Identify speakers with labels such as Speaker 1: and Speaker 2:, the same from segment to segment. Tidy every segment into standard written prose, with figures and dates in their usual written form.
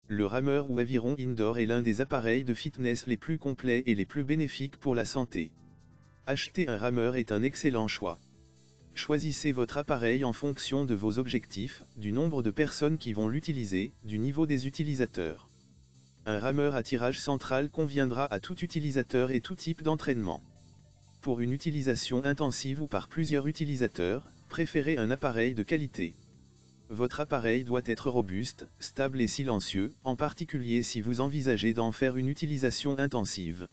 Speaker 1: Le rameur ou aviron indoor est l'un des appareils de fitness les plus complets et les plus bénéfiques pour la santé. Acheter un rameur est un excellent choix. Choisissez votre appareil en fonction de vos objectifs, du nombre de personnes qui vont l'utiliser, du niveau des utilisateurs. Un rameur à tirage central conviendra à tout utilisateur et tout type d'entraînement. Pour une utilisation intensive ou par plusieurs utilisateurs, préférez un appareil de qualité. Votre appareil doit être robuste, stable et silencieux, en particulier si vous envisagez d'en faire une utilisation intensive.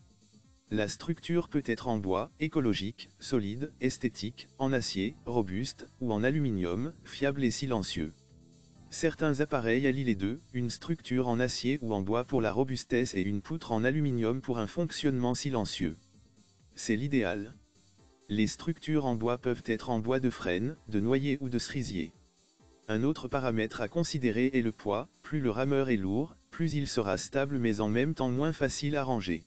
Speaker 1: La structure peut être en bois, écologique, solide, esthétique, en acier, robuste, ou en aluminium, fiable et silencieux. Certains appareils allient les deux, une structure en acier ou en bois pour la robustesse et une poutre en aluminium pour un fonctionnement silencieux. C'est l'idéal. Les structures en bois peuvent être en bois de frêne, de noyer ou de cerisier. Un autre paramètre à considérer est le poids, plus le rameur est lourd, plus il sera stable mais en même temps moins facile à ranger.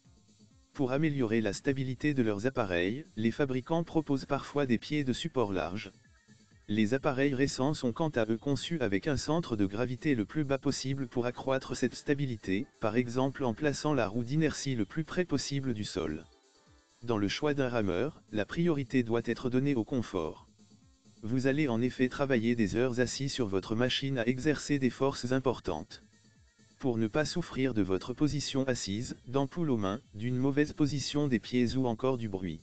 Speaker 1: Pour améliorer la stabilité de leurs appareils, les fabricants proposent parfois des pieds de support larges. Les appareils récents sont quant à eux conçus avec un centre de gravité le plus bas possible pour accroître cette stabilité, par exemple en plaçant la roue d'inertie le plus près possible du sol. Dans le choix d'un rameur, la priorité doit être donnée au confort. Vous allez en effet travailler des heures assis sur votre machine à exercer des forces importantes. Pour ne pas souffrir de votre position assise, d'ampoules aux mains, d'une mauvaise position des pieds ou encore du bruit.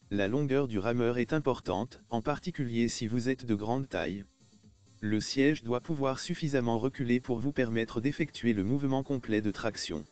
Speaker 1: La longueur du rameur est importante, en particulier si vous êtes de grande taille. Le siège doit pouvoir suffisamment reculer pour vous permettre d'effectuer le mouvement complet de traction.